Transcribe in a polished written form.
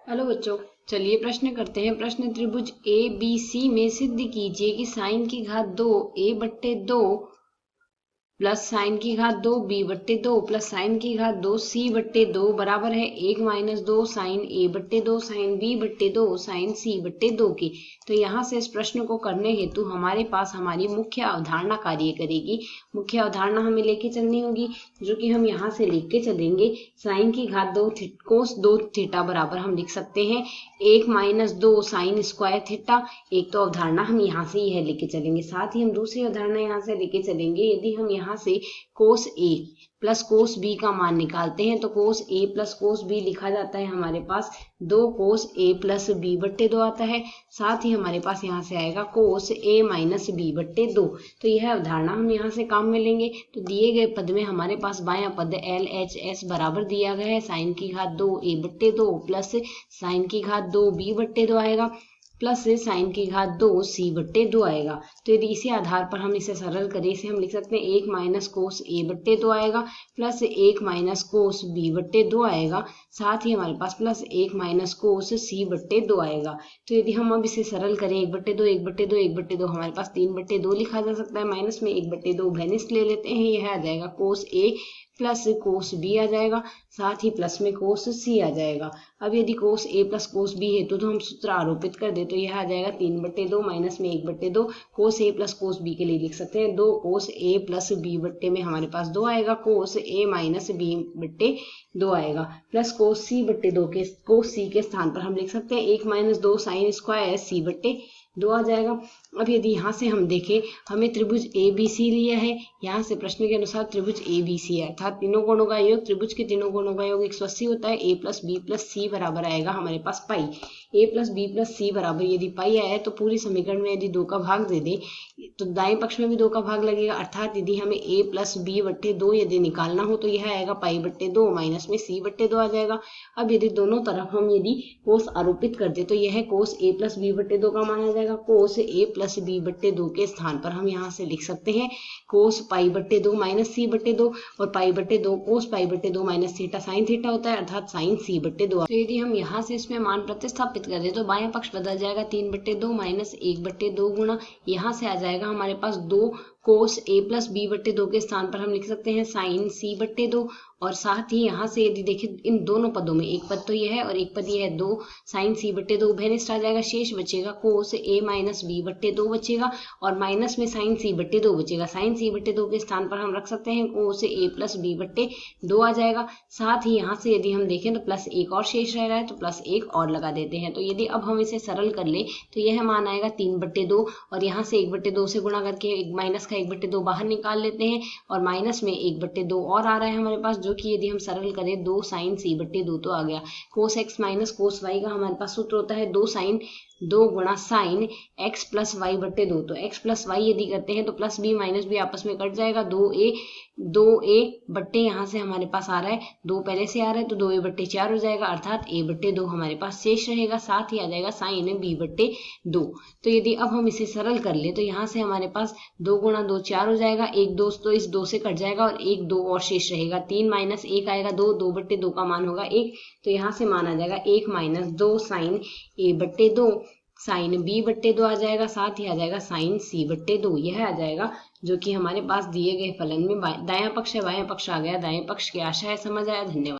Hello बच्चों, चलिए प्रश्न करते हैं। प्रश्न त्रिभुज ए बी सी में सिद्ध कीजिए कि साइन की घात 2 a बट्टे 2 प्लस साइन की घात 2 b बट्टे 2 प्लस साइन की घात 2 c बट्टे 2 बराबर है 1 माइनस 2 साइन a बट्टे 2 साइन b बट्टे 2 साइन c बट्टे 2 की। तो यहाँ से इस प्रश्न को करने हेतु हमारे पास हमारी मुख्य अवधारणा कार्य करेगी। मुख्य अवधारणा हमें लेके चलनी होगी, जो कि हम यहाँ से लेके चलेंगे। साइन की घात 2 कोस 2 थीटा बराबर हम लिख सकते हैं 1 माइनस 2 साइन स्क्वायर थीटा। एक तो अवधारणा हम यहाँ से यह लेके चलेंगे, साथ ही हम दूसरी अवधारणा यहाँ से लेके चलेंगे। यदि हम यहाँ से कोस ए प्लस कोस बी का मान निकालते हैं तो कोस ए प्लस कोस बी लिखा जाता है हमारे पास 2 कोस ए प्लस बी बट्टे 2 आता है। साथ ही हमारे पास यहाँ से आएगा कोस ए माइनस बी बट्टे 2। तो यह अवधारणा हम यहाँ से काम में लेंगे। तो दिए गए पद में हमारे पास बायां पद एल एच एस बराबर दिया गया है साइन की घात 2 ए बट्टे 2 प्लस साइन की घात 2 बी बट्टे 2 आएगा प्लस साइन की घात 2 सी बट्टे 2 आएगा। तो यदि इसी आधार पर हम इसे सरल करें, इसे हम लिख सकते हैं 1 माइनस कोस ए बट्टे 2 आएगा प्लस 1 माइनस कोस बी बट्टे 2 आएगा। साथ ही हमारे पास प्लस 1 माइनस कोस सी बट्टे 2 आएगा। तो यदि हम अब इसे सरल करें 1 बट्टे 2 1 बट्टे 2 1 बट्टे 2 हमारे पास 3 बट्टे 2 लिखा जा सकता है। माइनस में 1 बट्टे 2 भैनिस ले लेते हैं, यह आ जाएगा कोस ए प्लस कोस बी आ जाएगा। साथ ही प्लस में कोस सी आ जाएगा। अब यदि कोस ए प्लस कोस बी है तो हम सूत्र आरोपित कर दे तो यह आ जाएगा 3 बट्टे 2 माइनस में 1 बट्टे 2। कोस ए प्लस कोस बी के लिए लिख सकते हैं 2 कोस ए प्लस बी बट्टे में हमारे पास 2 आएगा, कोस ए माइनस बी बट्टे 2 आएगा प्लस कोस सी बट्टे 2 के कोस सी के स्थान पर हम लिख सकते हैं 1 माइनस 2 साइन स्क्वायर सी बट्टे 2 आ जाएगा। अब यदि यहाँ से हम देखें, हमें त्रिभुज ए बी सी लिया है। यहाँ से प्रश्न के अनुसार त्रिभुज ए बी सी है, अर्थात तीनों कोणों का योग, त्रिभुज के तीनों कोणों का योग 180 होता है। ए प्लस बी प्लस सी बराबर आएगा हमारे पास पाई। ए प्लस बी प्लस सी बराबर यदि पाई आया है तो पूरी समीकरण में यदि 2 का भाग दे दे तो दाएं पक्ष में भी 2 का भाग लगेगा, अर्थात यदि हमें ए प्लस बी बट्टे 2 यदि निकालना हो तो यह आएगा पाई बट्टे 2 माइनस में सी बट्टे 2 आ जाएगा। अब यदि दोनों तरफ हम यदि कोस आरोपित कर दे तो यह कोस ए प्लस बी बट्टे 2 का माना जाएगा। कोस ए प्लस बी बट्टे 2 के स्थान पर हम यहाँ से लिख सकते हैं कोस पाई बट्टे 2 माइनस सी बट्टे 2 और पाई बट्टे 2 कोस पाई बट्टे 2 माइनस थीटा साइन थीटा होता है, अर्थात साइन सी बट्टे 2। तो यदि हम यहाँ से इसमें मान प्रतिस्थापित कर दे तो बायां पक्ष बदल जाएगा 3 बट्टे 2 माइनस 1 बट्टे 2 गुणा यहाँ से आ जाएगा हमारे पास 2 कोस ए प्लस बी बट्टे 2 के स्थान पर हम लिख सकते हैं साइन सी बट्टे 2। और साथ ही यहाँ से यदि देखें इन दोनों पदों में एक पद तो यह है और एक पद यह है 2 साइन सी बट्टे 2 भैनिस्ट आ जाएगा। शेष बचेगा कोस ए माइनस बी बट्टे 2 बचेगा और माइनस में साइन सी बट्टे 2 बचेगा। साइन सी बट्टे 2 के स्थान पर हम रख सकते हैं कोस ए प्लस बी बट्टे 2 आ जाएगा। साथ ही यहाँ से यदि हम देखें तो प्लस 1 और शेष रह रहा है तो प्लस 1 और लगा देते हैं। तो यदि अब हम इसे सरल कर ले तो यह मान आएगा 3 बट्टे 2 और यहाँ से 1 बट्टे 2 से गुणा करके माइनस का 1 बट्टे 2 बाहर निकाल लेते हैं और माइनस में 1 बट्टे 2 और आ रहा है हमारे पास, जो कि यदि हम सरल करें 2 साइन सी बट्टे 2 तो आ गया। Cos x minus cos y का हमारे पास सूत्र होता है 2 साइन 2 गुणा साइन एक्स प्लस वाई बट्टे 2। तो एक्स प्लस वाई यदि करते हैं तो प्लस बी माइनस बी आपस में कट जाएगा। 2a बट्टे यहाँ से हमारे पास आ रहा है 2 पहले से आ रहा है तो 2a बट्टे 4 हो जाएगा, अर्थात a बट्टे 2 हमारे पास शेष रहेगा। साथ ही आ जाएगा साइन b बट्टे 2। तो यदि अब हम इसे सरल कर ले तो यहाँ से हमारे पास 2 गुणा 2 4 हो जाएगा, 1 2 तो इस 2 से कट जाएगा और 1 2 और शेष रहेगा। 3 माइनस 1 आएगा 2 बट्टे 2 का मान होगा 1, तो यहाँ से मान आ जाएगा 1 माइनस 2 साइन a बट्टे 2 साइन बी बट्टे 2 आ जाएगा। साथ ही आ जाएगा साइन सी बट्टे 2, यह आ जाएगा जो कि हमारे पास दिए गए फलन में दायां पक्ष है बायां पक्ष आ गया। दाएं पक्ष की आशा है समझ आया। धन्यवाद।